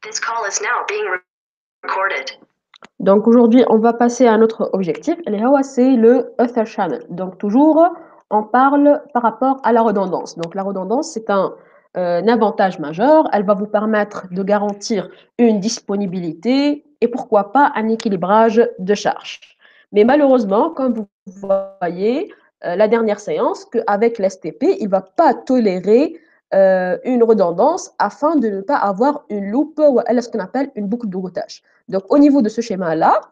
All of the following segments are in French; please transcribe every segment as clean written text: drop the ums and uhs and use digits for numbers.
This call is now being recorded. Donc aujourd'hui, on va passer à notre objectif. C'est le Ether Channel. Donc toujours, on parle par rapport à la redondance. Donc la redondance, c'est un avantage majeur. Elle va vous permettre de garantir une disponibilité et pourquoi pas un équilibrage de charge. Mais malheureusement, comme vous voyez, la dernière séance, qu'avec l'STP, il ne va pas tolérer une redondance afin de ne pas avoir une loupe ou ce qu'on appelle une boucle de routage. Donc, au niveau de ce schéma-là,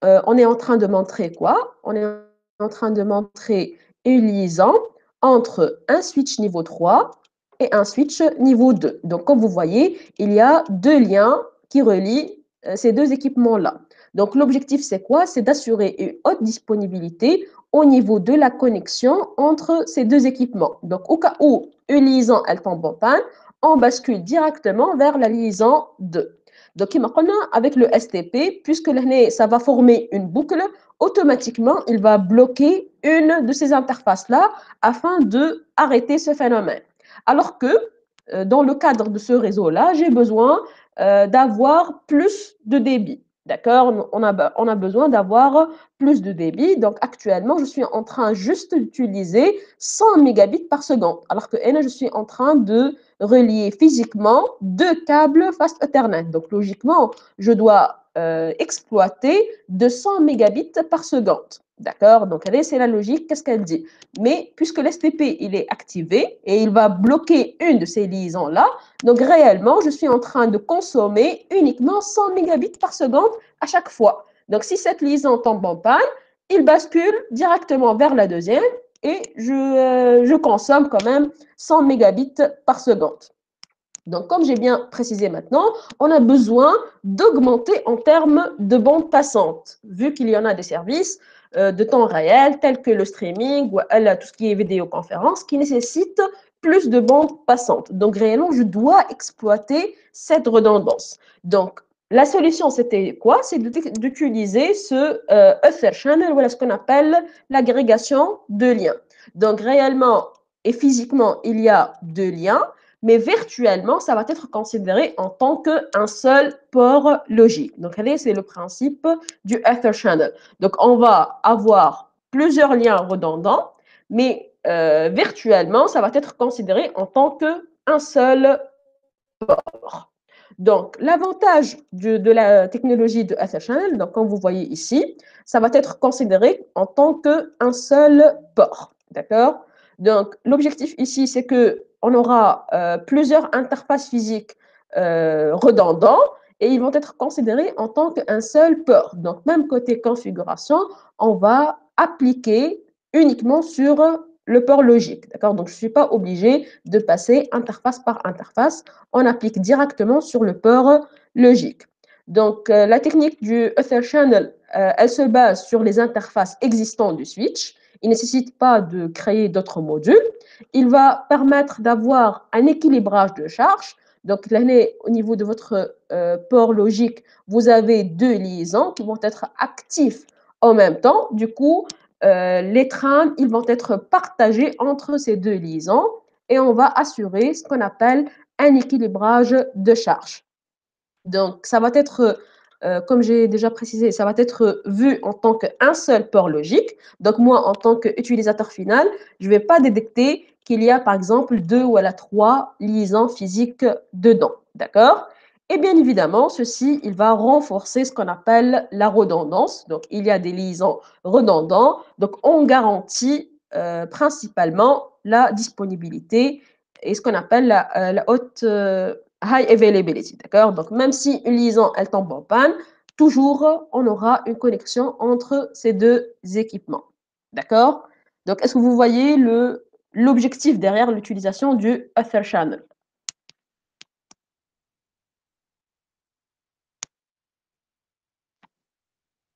on est en train de montrer quoi? On est en train de montrer une liaison entre un switch niveau 3 et un switch niveau 2. Donc, comme vous voyez, il y a deux liens qui relient ces deux équipements-là. Donc, l'objectif, c'est quoi? C'est d'assurer une haute disponibilité au niveau de la connexion entre ces deux équipements. Donc, au cas où une liaison, elle tombe en panne, on bascule directement vers la liaison 2. Donc, avec le STP, puisque ça va former une boucle, automatiquement, il va bloquer une de ces interfaces-là afin d'arrêter ce phénomène. Alors que dans le cadre de ce réseau-là, j'ai besoin d'avoir plus de débit. D'accord? On a besoin d'avoir plus de débit. Donc, actuellement, je suis en train juste d'utiliser 100 mégabits par seconde. Alors que là, je suis en train de relier physiquement deux câbles Fast Ethernet. Donc, logiquement, je dois exploiter 200 mégabits par seconde. D'accord? Donc, c'est la logique. Qu'est-ce qu'elle dit? Mais puisque l'STP, il est activé et il va bloquer une de ces liaisons-là, donc réellement, je suis en train de consommer uniquement 100 mégabits par seconde à chaque fois. Donc, si cette liaison tombe en panne, il bascule directement vers la deuxième et je consomme quand même 100 mégabits par seconde. Donc, comme j'ai bien précisé maintenant, on a besoin d'augmenter en termes de bande passante, vu qu'il y en a des services de temps réel, tels que le streaming ou tout ce qui est vidéoconférence, qui nécessitent plus de bande passante. Donc, réellement, je dois exploiter cette redondance. Donc, la solution, c'était quoi? C'est d'utiliser ce Ether Channel, voilà ce qu'on appelle l'agrégation de liens. Donc, réellement et physiquement, il y a deux liens, mais virtuellement, ça va être considéré en tant qu'un seul port logique. Donc, c'est le principe du Ether Channel. Donc, on va avoir plusieurs liens redondants, mais virtuellement, ça va être considéré en tant qu'un seul port. Donc, l'avantage de la technologie de Ether Channel, donc comme vous voyez ici, ça va être considéré en tant qu'un seul port. D'accord? Donc, l'objectif ici, c'est qu'on aura plusieurs interfaces physiques redondantes et ils vont être considérés en tant qu'un seul port. Donc, même côté configuration, on va appliquer uniquement sur le port logique. D'accord? Donc, je ne suis pas obligé de passer interface par interface. On applique directement sur le port logique. Donc, la technique du Ether Channel, elle se base sur les interfaces existantes du switch. Il ne nécessite pas de créer d'autres modules. Il va permettre d'avoir un équilibrage de charge. Donc, là, au niveau de votre port logique, vous avez deux liaisons qui vont être actives en même temps. Du coup, les trames, ils vont être partagés entre ces deux liaisons et on va assurer ce qu'on appelle un équilibrage de charge. Donc, ça va être, comme j'ai déjà précisé, ça va être vu en tant qu'un seul port logique. Donc, moi, en tant qu'utilisateur final, je ne vais pas détecter qu'il y a, par exemple, deux ou trois liaisons physiques dedans. D'accord? Et bien évidemment, ceci, il va renforcer ce qu'on appelle la redondance. Donc, il y a des liaisons redondantes. Donc, on garantit principalement la disponibilité et ce qu'on appelle la haute high availability, d'accord? Donc, même si une liaison, elle tombe en panne, toujours, on aura une connexion entre ces deux équipements, d'accord? Donc, est-ce que vous voyez l'objectif derrière l'utilisation du Ether Channel?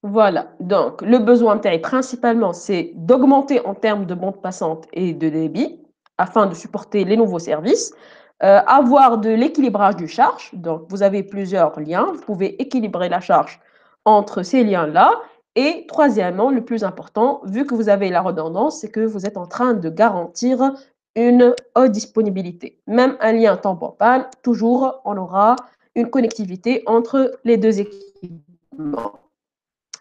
Voilà, donc le besoin de taille principalement, c'est d'augmenter en termes de bande passante et de débit afin de supporter les nouveaux services, avoir de l'équilibrage du charge, donc vous avez plusieurs liens, vous pouvez équilibrer la charge entre ces liens-là, et troisièmement, le plus important, vu que vous avez la redondance, c'est que vous êtes en train de garantir une haute disponibilité. Même un lien tombe en panne, toujours on aura une connectivité entre les deux équipements.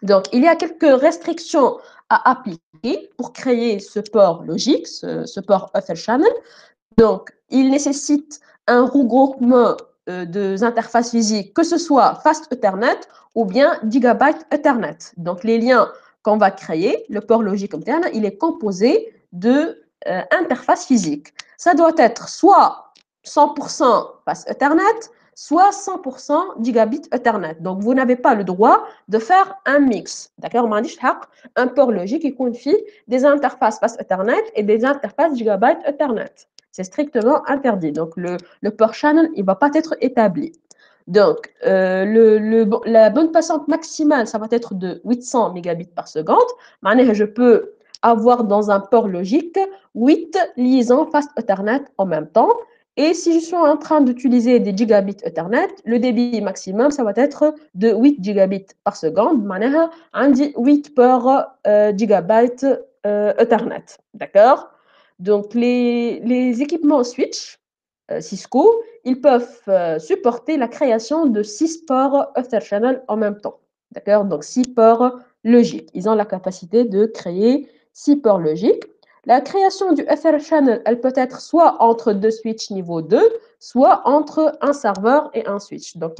Donc, il y a quelques restrictions à appliquer pour créer ce port logique, ce port Ether Channel. Donc, il nécessite un regroupement des interfaces physiques, que ce soit Fast Ethernet ou bien Gigabyte Ethernet. Donc, les liens qu'on va créer, le port logique interne, il est composé de interfaces physiques. Ça doit être soit 100% Fast Ethernet, soit 100% Gigabit Ethernet. Donc, vous n'avez pas le droit de faire un mix. D'accord? Un port logique qui confie des interfaces Fast Ethernet et des interfaces Gigabyte Ethernet. C'est strictement interdit. Donc, le port channel, il ne va pas être établi. Donc, la bande passante maximale, ça va être de 800 mégabits par seconde. Je peux avoir dans un port logique 8 liaisons Fast Ethernet en même temps. Et si je suis en train d'utiliser des gigabits Ethernet, le débit maximum, ça va être de 8 gigabits par seconde. 8 par gigabyte Ethernet. D'accord? Donc, les équipements switch Cisco, ils peuvent supporter la création de 6 ports Ether Channel en même temps. D'accord? Donc, 6 ports logiques. Ils ont la capacité de créer 6 ports logiques. La création du Ether Channel, elle peut être soit entre deux switches niveau 2, soit entre un serveur et un switch. Donc,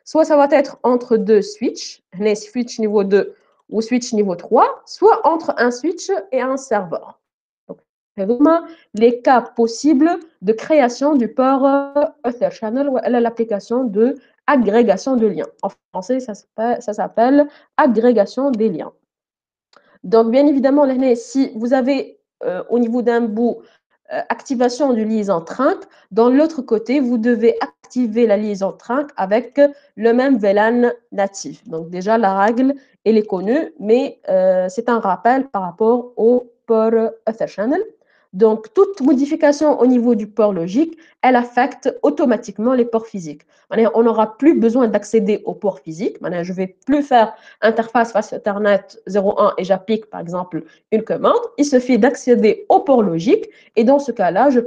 soit ça va être entre deux switches, switch niveau 2 ou switch niveau 3, soit entre un switch et un serveur. C'est vraiment les cas possibles de création du port Ether Channel ou l'application de agrégation de liens. En français, ça s'appelle agrégation des liens. Donc, bien évidemment, si vous avez au niveau d'un bout activation de liaison trunk, dans l'autre côté, vous devez activer la liaison trunk avec le même VLAN natif. Donc, déjà, la règle, elle est connue, mais c'est un rappel par rapport au port Ether Channel. Donc, toute modification au niveau du port logique, elle affecte automatiquement les ports physiques. On n'aura plus besoin d'accéder au port physique. Je ne vais plus faire interface face Ethernet 01 et j'applique, par exemple, une commande. Il suffit d'accéder au port logique et dans ce cas-là, je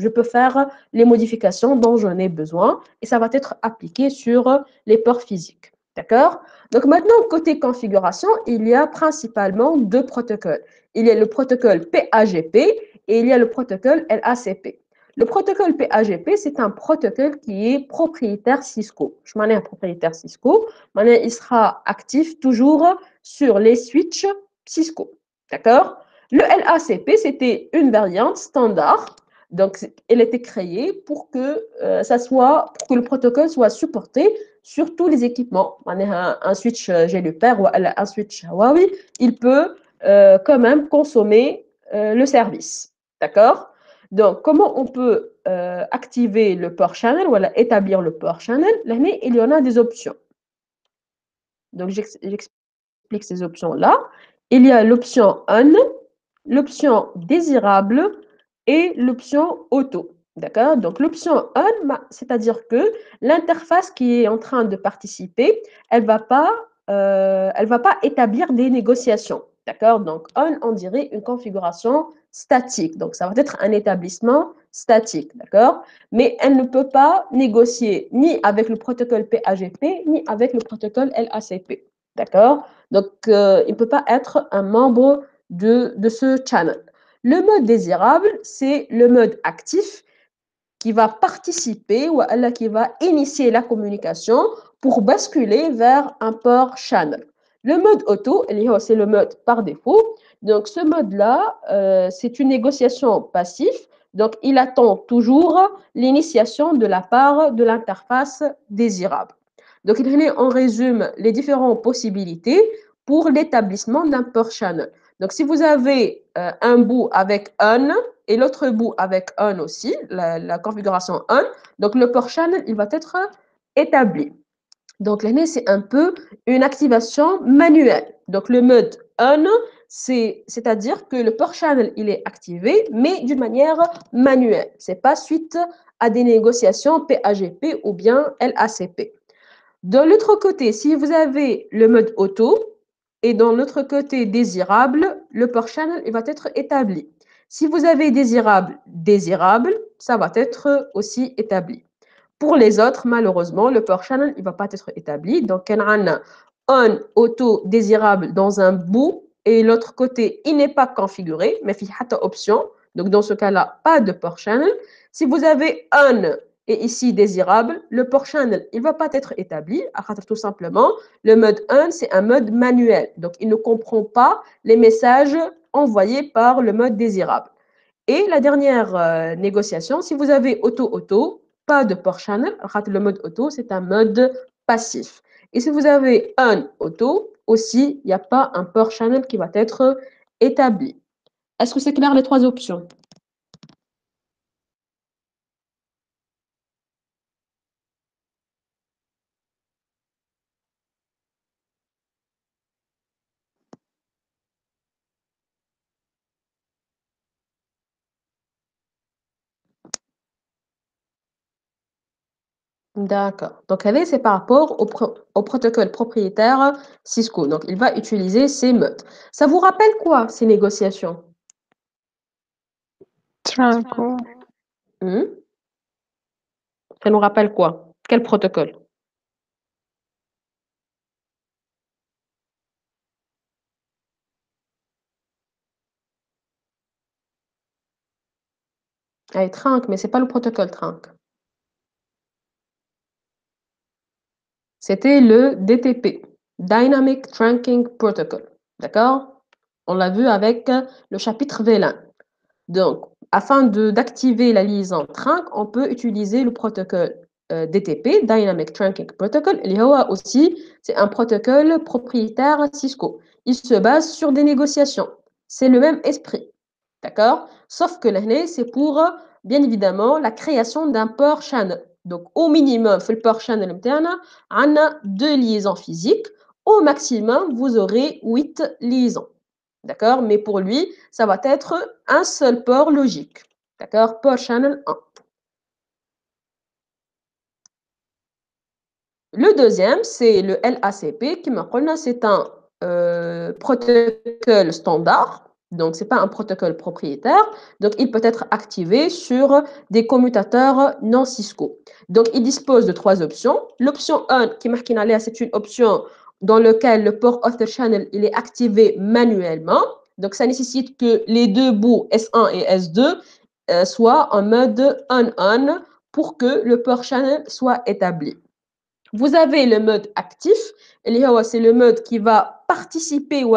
peux faire les modifications dont j'en ai besoin et ça va être appliqué sur les ports physiques. D'accord? Donc maintenant, côté configuration, il y a principalement deux protocoles. Il y a le protocole PAGP et il y a le protocole LACP. Le protocole PAGP, c'est un protocole qui est propriétaire Cisco. Je m'en ai un propriétaire Cisco. Il sera actif toujours sur les switches Cisco. D'accord? Le LACP, c'était une variante standard. Donc, elle était créée pour que, pour que le protocole soit supporté sur tous les équipements. Un switch Juniper ou un switch Huawei, il peut quand même consommer le service. D'accord? Donc, comment on peut activer le port channel ou établir le port channel? Là, il y en a des options. Donc, j'explique ces options-là. Il y a l'option on, l'option désirable et l'option auto. D'accord? Donc, l'option on, c'est-à-dire que l'interface qui est en train de participer, elle ne va pas établir des négociations. D'accord? Donc, on dirait une configuration statique. Donc, ça va être un établissement statique. D'accord? Mais elle ne peut pas négocier ni avec le protocole PAGP, ni avec le protocole LACP. D'accord? Donc, il ne peut pas être un membre de ce channel. Le mode désirable, c'est le mode actif qui va participer ou qui va initier la communication pour basculer vers un port channel. Le mode auto, c'est le mode par défaut. Donc, ce mode-là, c'est une négociation passive. Donc, il attend toujours l'initiation de la part de l'interface désirable. Donc, on résume les différentes possibilités pour l'établissement d'un port channel. Donc, si vous avez un bout avec on et l'autre bout avec on aussi, la configuration on, donc le port channel, il va être établi. Donc, là, c'est un peu une activation manuelle. Donc, le mode on, c'est-à-dire que le port channel, il est activé, mais d'une manière manuelle. Ce n'est pas suite à des négociations PAGP ou bien LACP. De l'autre côté, si vous avez le mode auto et dans l'autre côté désirable, le port channel il va être établi. Si vous avez désirable, ça va être aussi établi. Pour les autres, malheureusement, le port channel, il ne va pas être établi. Donc, on a un auto désirable dans un bout et l'autre côté, il n'est pas configuré, mais il y a option. Donc, dans ce cas-là, pas de port channel. Si vous avez un et ici désirable, le port channel, il ne va pas être établi. Tout simplement, le mode 1, c'est un mode manuel. Donc, il ne comprend pas les messages envoyés par le mode désirable. Et la dernière négociation, si vous avez auto-auto, pas de port channel, le mode auto, c'est un mode passif. Et si vous avez un auto, aussi, il n'y a pas un port channel qui va être établi. Est-ce que c'est clair les trois options? D'accord. Donc, allez, c'est par rapport au protocole propriétaire Cisco. Donc, il va utiliser ces modes. Ça vous rappelle quoi, ces négociations? Tranquil. Hmm. Ça nous rappelle quoi? Quel protocole? Ah, Trunk, mais c'est pas le protocole Trunk. C'était le DTP, Dynamic Trunking Protocol. D'accord? On l'a vu avec le chapitre VLAN. Donc, afin d'activer la liaison trunk, on peut utiliser le protocole DTP, Dynamic Trunking Protocol. Il y a aussi, c'est un protocole propriétaire Cisco. Il se base sur des négociations. C'est le même esprit. D'accord? Sauf que l'année, c'est pour, bien évidemment, la création d'un port channel. Donc, au minimum, le port channel interne, on a 2 liaisons physiques. Au maximum, vous aurez 8 liaisons. D'accord? Mais pour lui, ça va être un seul port logique. D'accord? Port channel 1. Le deuxième, c'est le LACP, qui c'est un protocole standard. Donc, ce n'est pas un protocole propriétaire. Donc, il peut être activé sur des commutateurs non Cisco. Donc, il dispose de 3 options. L'option 1, qui marque c'est une option dans laquelle le port Author Channel il est activé manuellement. Donc, ça nécessite que les deux bouts S1 et S2 soient en mode on-on pour que le port channel soit établi. Vous avez le mode actif, c'est le mode qui va participer ou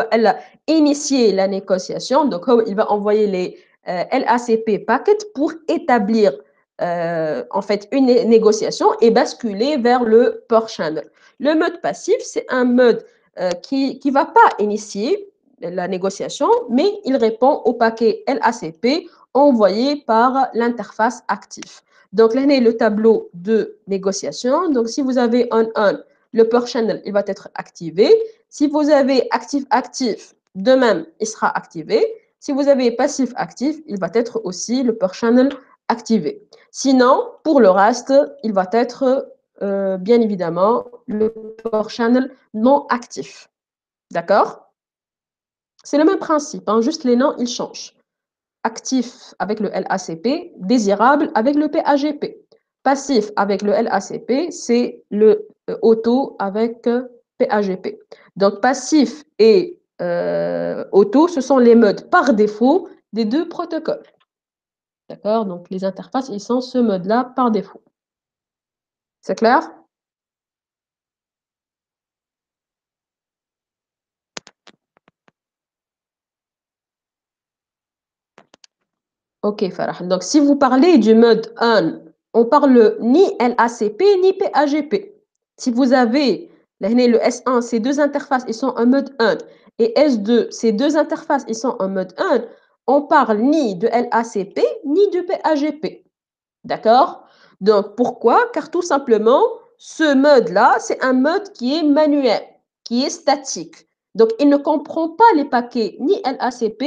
initier la négociation. Donc, il va envoyer les LACP packets pour établir en fait une négociation et basculer vers le port channel. Le mode passif, c'est un mode qui ne va pas initier la négociation, mais il répond au paquet LACP envoyé par l'interface active. Donc, là, est le tableau de négociation. Donc, si vous avez on, le port channel, il va être activé. Si vous avez actif-actif, de même, il sera activé. Si vous avez passif-actif, il va être aussi le port channel activé. Sinon, pour le reste, il va être bien évidemment le port channel non actif. D'accord? C'est le même principe, hein, juste les noms, ils changent. Actif avec le LACP, désirable avec le PAGP. Passif avec le LACP, c'est le auto avec PAGP. Donc, passif et auto, ce sont les modes par défaut des deux protocoles. D'accord? Donc, les interfaces, ils sont ce mode-là par défaut. C'est clair? Ok, Farah. Donc, si vous parlez du mode on parle ni LACP ni PAGP. Si vous avez le S1, ces deux interfaces, ils sont en mode 1, et S2, ces deux interfaces, ils sont en mode 1, on parle ni de LACP ni de PAGP. D'accord? Donc, pourquoi? Car tout simplement, ce mode-là, c'est un mode qui est manuel, qui est statique. Donc, il ne comprend pas les paquets ni LACP,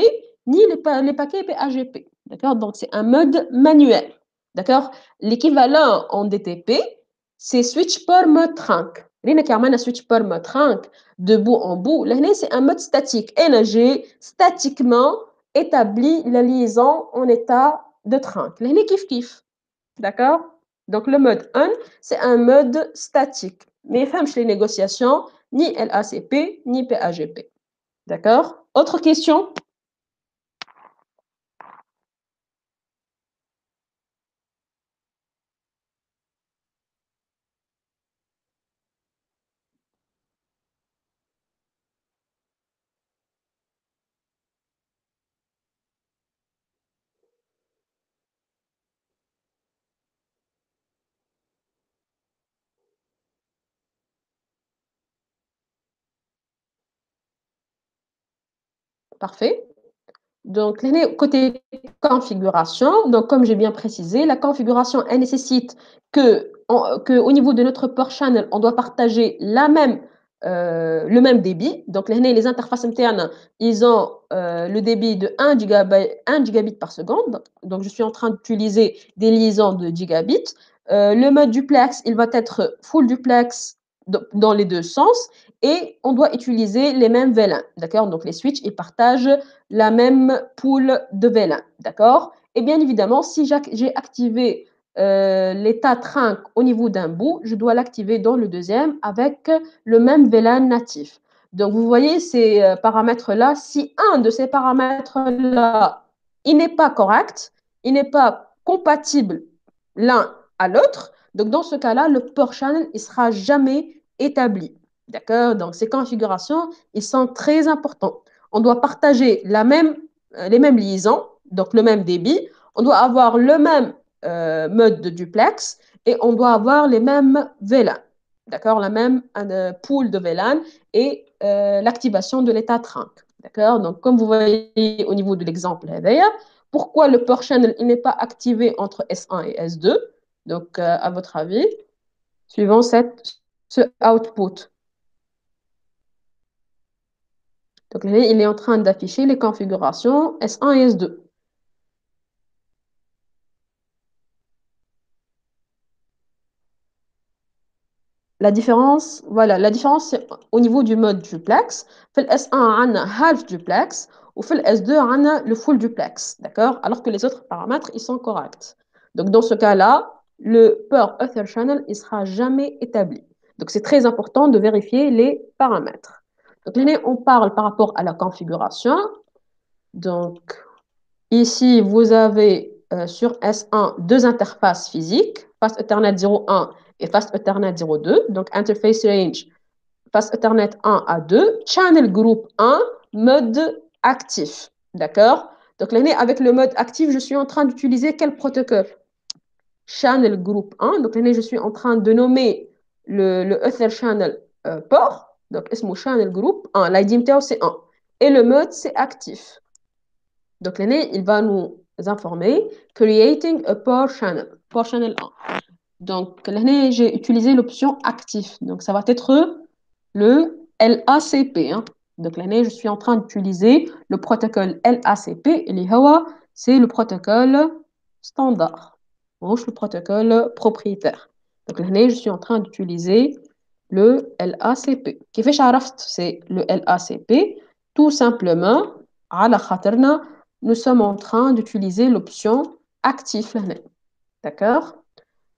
ni les paquets PAGP. D'accord? Donc, c'est un mode manuel. D'accord? L'équivalent en DTP, c'est switch per mode trunk. Rien qu'à switch per mode trunk de bout en bout. Là, c'est un mode statique. Et j'ai statiquement établi la liaison en état de trunk. Là, kiff kiff. D'accord? Donc, le mode on, c'est un mode statique. Mais femme les négociations, ni LACP, ni PAGP. D'accord? Autre question? Parfait. Donc, côté configuration, donc comme j'ai bien précisé, la configuration, elle nécessite que au niveau de notre port channel, on doit partager le même débit. Donc, les interfaces internes, ils ont le débit de 1 gigabit par seconde. Donc, je suis en train d'utiliser des liaisons de gigabits. Le mode duplex, il va être full duplex dans les deux sens et on doit utiliser les mêmes VLAN. D'accord? Donc, les switches, ils partagent la même pool de VLAN, d'accord? Et bien évidemment, si j'ai activé l'état trunk au niveau d'un bout, je dois l'activer dans le deuxième avec le même VLAN natif. Donc, vous voyez ces paramètres-là. Si un de ces paramètres-là, il n'est pas correct, il n'est pas compatible l'un à l'autre, donc dans ce cas-là, le port channel ne sera jamais établi. D'accord? Donc, ces configurations, ils sont très importants. On doit partager les mêmes liaisons, donc le même débit. On doit avoir le même mode de duplex et on doit avoir les mêmes VLAN. D'accord? La même pool de VLAN et l'activation de l'état trunk. D'accord? Donc, comme vous voyez au niveau de l'exemple, d'ailleurs, pourquoi le port channel n'est pas activé entre S1 et S2? Donc, à votre avis, suivant ce output. Donc, il est en train d'afficher les configurations S1 et S2. La différence, voilà, la différence, c'est au niveau du mode duplex. Fait le S1, on a half duplex, ou fait le S2, on a le full duplex, d'accord? Alors que les autres paramètres, ils sont corrects. Donc, dans ce cas-là, le port Ether Channel, il sera jamais établi. Donc, c'est très important de vérifier les paramètres. Donc, là, on parle par rapport à la configuration. Donc, ici, vous avez sur S1 deux interfaces physiques, Fast Ethernet 01 et Fast Ethernet 02. Donc, interface range, Fast Ethernet 1 à 2, Channel Group 1, mode actif. D'accord? Donc, là, avec le mode actif, je suis en train d'utiliser quel protocole? Channel Group 1. Donc, là, je suis en train de nommer le Ether Channel port. Donc, اسمه Channel Group 1. L'ID c'est 1. Et le mode, c'est actif. Donc, l'année, il va nous informer Creating a port channel 1. Donc, l'année, j'ai utilisé l'option actif. Donc, ça va être le LACP. Hein. Donc, l'année, je suis en train d'utiliser le protocole LACP. Et c'est le protocole standard. Donc, le protocole propriétaire. Donc, l'année, je suis en train d'utiliser le LACP. Qui fait c'est le LACP. Tout simplement, à la khaterna, nous sommes en train d'utiliser l'option actif. D'accord?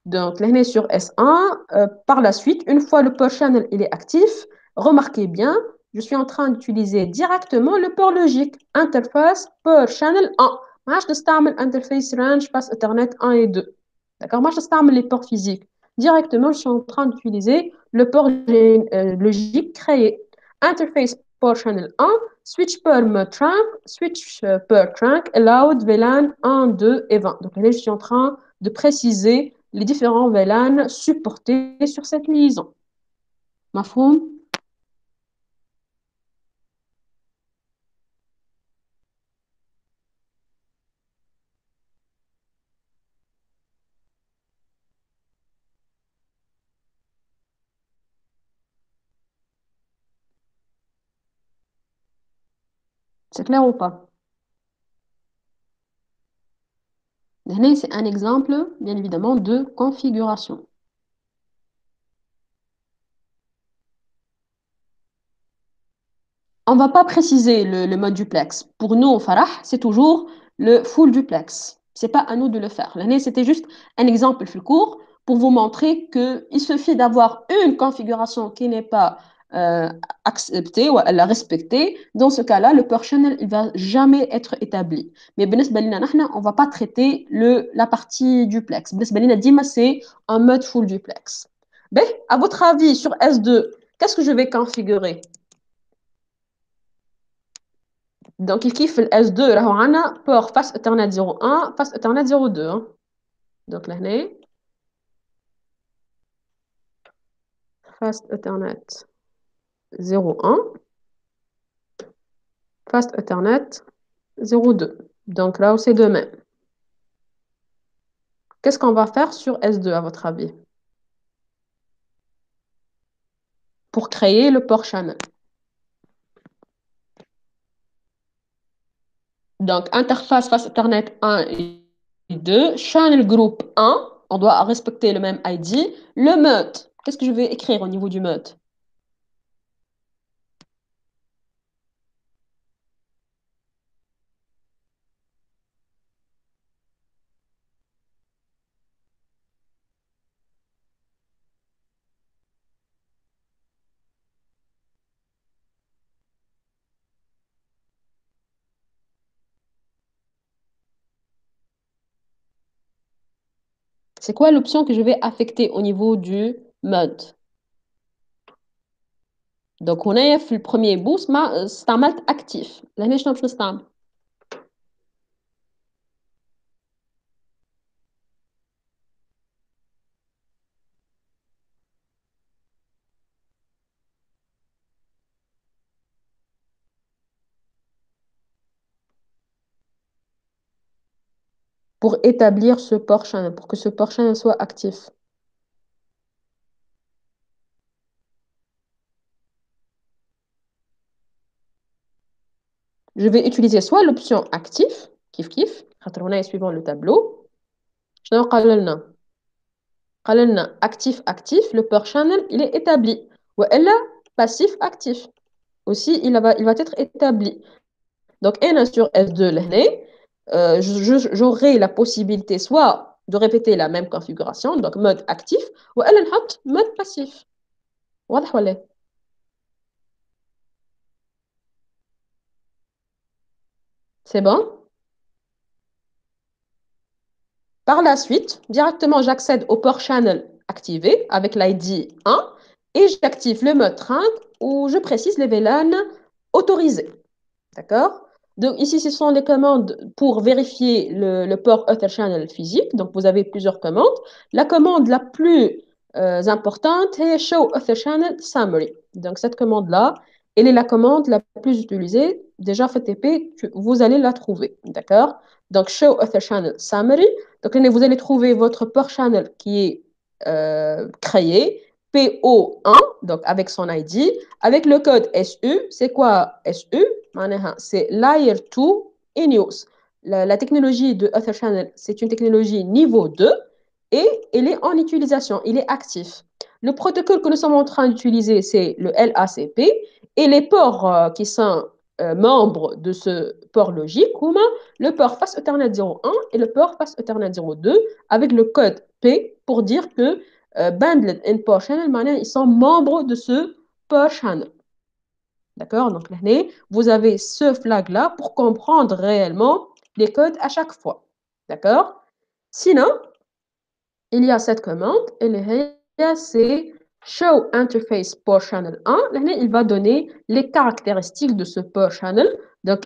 Donc, là, on est sur S1. Par la suite, une fois le port channel il est actif, remarquez bien, je suis en train d'utiliser directement le port logique. Interface port channel 1. Moi, je t'installe interface range passe Ethernet 1 et 2. D'accord? Moi, je t'installe les ports physiques. Directement, je suis en train d'utiliser le port logique créé. Interface port channel 1, switch port mode trunk, switch port trunk, allowed VLAN 1, 2 et 20. Donc là, je suis en train de préciser les différents VLAN supportés sur cette liaison. Mafhoum? C'est clair ou pas? C'est un exemple, bien évidemment, de configuration. On ne va pas préciser le mode duplex. Pour nous, au Farah, c'est toujours le full duplex. Ce n'est pas à nous de le faire. L'année, c'était juste un exemple في الcours pour vous montrer qu'il suffit d'avoir une configuration qui n'est pas acceptée ou respectée. Dans ce cas-là, le port channel ne va jamais être établi. Mais on ne va pas traiter la partie duplex. C'est un mode full duplex. Ben, à votre avis, sur S2, qu'est-ce que je vais configurer? Donc, il kiffe le S2, là, on a port face Ethernet 0.1, face Ethernet 0.2. Hein. Donc, là, face Ethernet 0.1, face Ethernet 0.2. Donc, là, c'est de même. Qu'est-ce qu'on va faire sur S2, à votre avis? Pour créer le port channel. Donc, interface face Ethernet 1 et 2, channel group 1, on doit respecter le même ID. Le mode, qu'est-ce que je vais écrire au niveau du mode? C'est quoi l'option que je vais affecter au niveau du mode? Donc, on a fait le premier bout, c'est un mode actif. Là, je vais pour établir ce port channel, pour que ce port channel soit actif. Je vais utiliser soit l'option actif, kif kif, suivant le tableau. Je vais actif actif, le port channel, il est établi. Ou elle passif actif. Aussi, il va être établi. Donc, un sur S2 l'année, j'aurai la possibilité soit de répéter la même configuration, donc mode actif, ou elle mode passif. واضح ولا إيه؟ C'est bon? Par la suite, directement, j'accède au port channel activé avec l'ID 1 et j'active le mode trunk où je précise les VLAN autorisés. D'accord? Donc, ici, ce sont les commandes pour vérifier le port Ether Channel physique. Donc, vous avez plusieurs commandes. La commande la plus importante est Show Ether Channel Summary. Donc, cette commande-là, elle est la commande la plus utilisée. Déjà, FTP, vous allez la trouver. D'accord? Donc, Show Ether Channel Summary. Donc, là, vous allez trouver votre port channel qui est créé, PO1, donc avec son ID, avec le code SU. C'est quoi SU? C'est Layer 2 in use. La technologie de Ether Channel, c'est une technologie niveau 2 et il est en utilisation, il est actif. Le protocole que nous sommes en train d'utiliser, c'est le LACP et les ports qui sont membres de ce port logique, le port face Ethernet 0.1 et le port face Ethernet 0.2 avec le code P pour dire que Bandlet and Port Channel, ils sont membres de ce port channel. D'accord? Donc, là, vous avez ce flag-là pour comprendre réellement les codes à chaque fois. D'accord? Sinon, il y a cette commande, c'est Show Interface Port Channel 1. Là, il va donner les caractéristiques de ce port channel. Donc,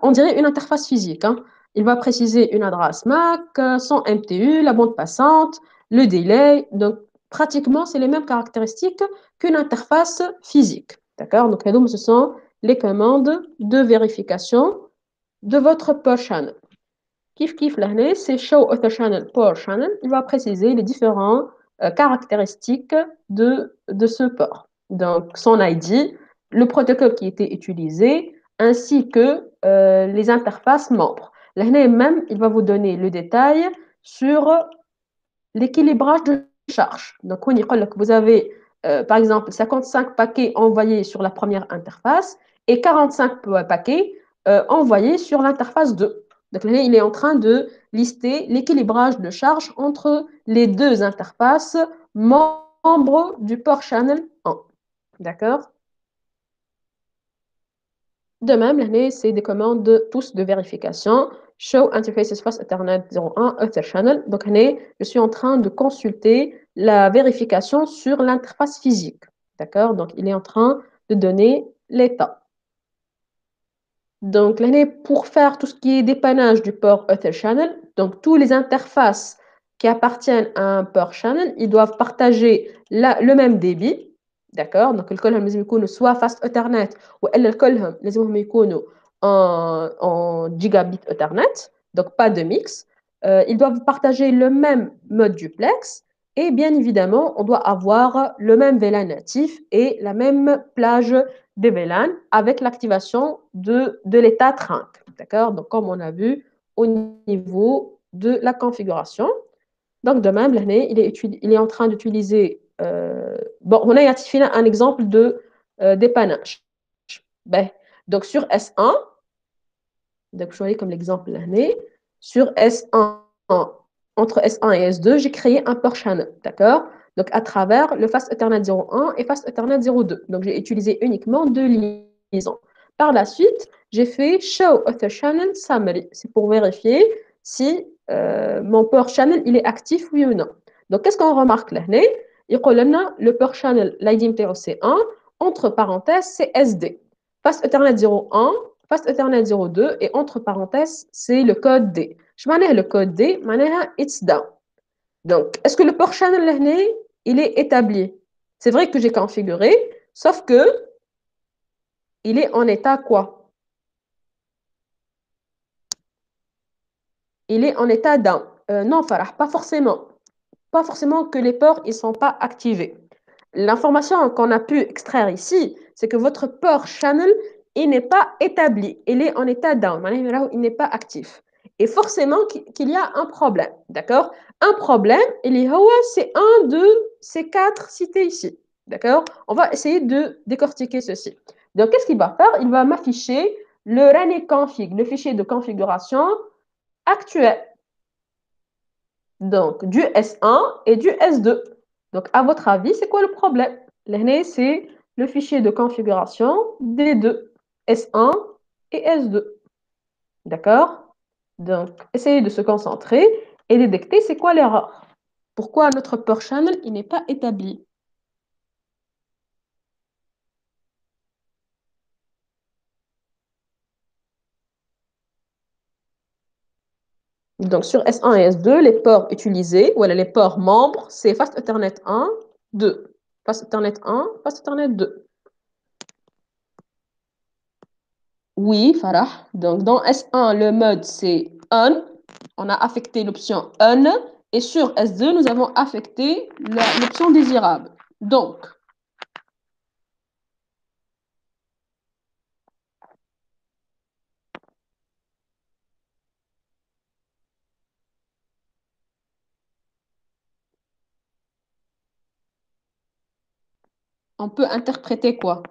on dirait une interface physique. Hein. Il va préciser une adresse MAC, son MTU, la bande passante, le délai. Donc, pratiquement, c'est les mêmes caractéristiques qu'une interface physique. D'accord? Donc, ce sont les commandes de vérification de votre port channel. Kif kif l'année, c'est Show Author Channel Port Channel. Il va préciser les différentes caractéristiques de ce port. Donc, son ID, le protocole qui était utilisé, ainsi que les interfaces membres. L'année même, il va vous donner le détail sur l'équilibrage de charge. Donc, on dit que vous avez, par exemple, 55 paquets envoyés sur la première interface et 45 paquets envoyés sur l'interface 2. Donc là, il est en train de lister l'équilibrage de charge entre les deux interfaces membres du port channel 1. D'accord? De même, là, c'est des commandes tous de vérification. Show interfaces fast Ethernet 01 Ether channel. Donc, là, je suis en train de consulter la vérification sur l'interface physique. D'accord? Donc, il est en train de donner l'état. Donc, là, pour faire tout ce qui est dépannage du port Ether channel, donc toutes les interfaces qui appartiennent à un port channel, ils doivent partager le même débit. D'accord? Donc, الكلهم لازم يكونوا soit fast Ethernet وإلا الكلهم لازمهم يكونوا en gigabit Ethernet. Donc, pas de mix. Ils doivent partager le même mode duplex. Et bien évidemment, on doit avoir le même VLAN natif et la même plage des VLAN avec l'activation de l'état trunk. D'accord? Donc, comme on a vu au niveau de la configuration. Donc, de même, il est en train d'utiliser. Bon, on a identifié un exemple de dépannage. Ben, donc, sur S1, donc, je voyais comme l'exemple l'année, sur S1, entre S1 et S2, j'ai créé un port channel. D'accord? Donc, à travers le Fast Ethernet 01 et Fast Ethernet 02. Donc, j'ai utilisé uniquement deux liaisons. Par la suite, j'ai fait Show Ether Channel Summary. C'est pour vérifier si mon port channel il est actif, oui ou non. Donc, qu'est-ce qu'on remarque là? Il le port channel, l'ID c'est 1, entre parenthèses, c'est SD. Fast Ethernet 01, Fast Ethernet 02, et entre parenthèses, c'est le code D. Je m'en le code D, it's down. Donc, est-ce que le port channel il est établi? C'est vrai que j'ai configuré, sauf que il est en état quoi? Il est en état down. Non, Farah, pas forcément. Pas forcément que les ports ne sont pas activés. L'information qu'on a pu extraire ici, c'est que votre port channel, il n'est pas établi. Il est en état down. Il n'est pas actif. Et forcément qu'il y a un problème. D'accord? Un problème, c'est un de ces quatre cités ici. D'accord? On va essayer de décortiquer ceci. Donc, qu'est-ce qu'il va faire? Il va m'afficher le running config, le fichier de configuration actuel. Donc, du S1 et du S2. Donc, à votre avis, c'est quoi le problème? Là, c'est le fichier de configuration des deux, S1 et S2. D'accord? Donc, essayez de se concentrer et détecter c'est quoi l'erreur. Pourquoi notre port channel il n'est pas établi? Donc, sur S1 et S2, les ports utilisés, voilà, les ports membres, c'est Fast Ethernet 1, 2. Fast Ethernet 1, Fast Ethernet 2. Oui, Farah. Donc, dans S1, le mode, c'est on. On a affecté l'option on. Et sur S2, nous avons affecté l'option désirable. Donc, on peut interpréter quoi?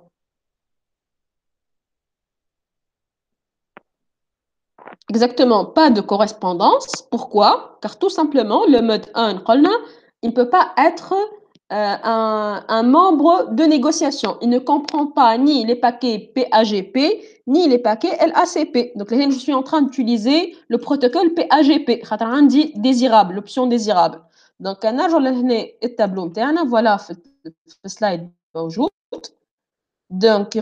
Exactement, pas de correspondance. Pourquoi? Car tout simplement, le mode on, il ne peut pas être un membre de négociation. Il ne comprend pas ni les paquets PAGP, ni les paquets LACP. Donc, là, je suis en train d'utiliser le protocole PAGP, dit désirable, l'option désirable. Donc, أنا le tableau voilà, le slide موجود. Donc,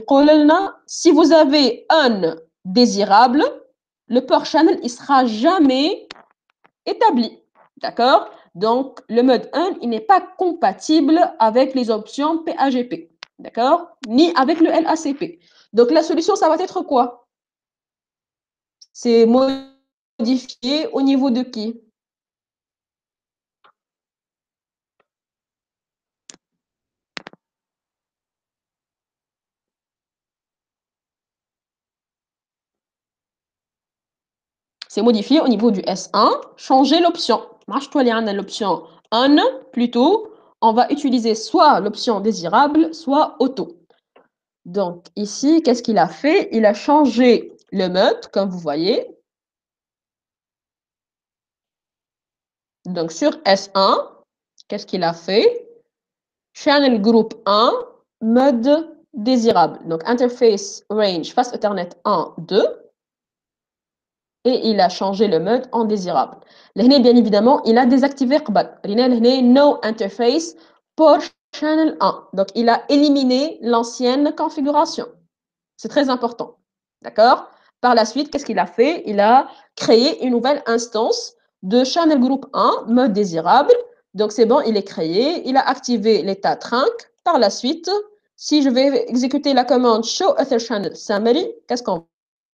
si vous avez un désirable, le port channel ne sera jamais établi. D'accord? Donc, le mode 1, il n'est pas compatible avec les options PAGP. D'accord? Ni avec le LACP. Donc, la solution, ça va être quoi? C'est modifié au niveau de qui? C'est modifié au niveau du S1. Changer l'option. Marche-toi, l'option on plutôt. On va utiliser soit l'option désirable, soit auto. Donc, ici, qu'est-ce qu'il a fait? Il a changé le mode, comme vous voyez. Donc sur S1, qu'est-ce qu'il a fait? Channel group 1, mode désirable. Donc interface range face Ethernet 1, 2. Et il a changé le mode en désirable. Là, bien évidemment, il a désactivé قبل. No interface pour channel 1. Donc, il a éliminé l'ancienne configuration. C'est très important. D'accord? Par la suite, qu'est-ce qu'il a fait? Il a créé une nouvelle instance de channel group 1, mode désirable. Donc, c'est bon, il est créé. Il a activé l'état trunk. Par la suite, si je vais exécuter la commande show ether channel summary, qu'est-ce qu'on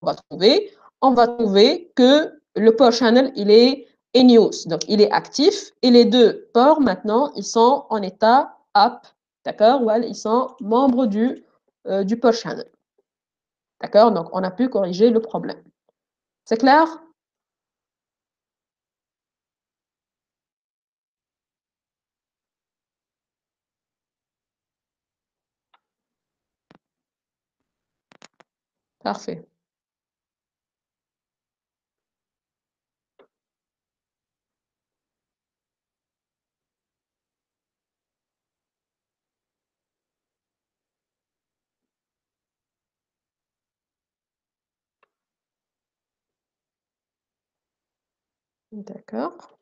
va trouver? On va trouver que le port channel, il est in use. Donc, il est actif. Et les deux ports, maintenant, ils sont en état up. D'accord? Well, ils sont membres du port channel. D'accord? Donc, on a pu corriger le problème. C'est clair? Parfait. D'accord.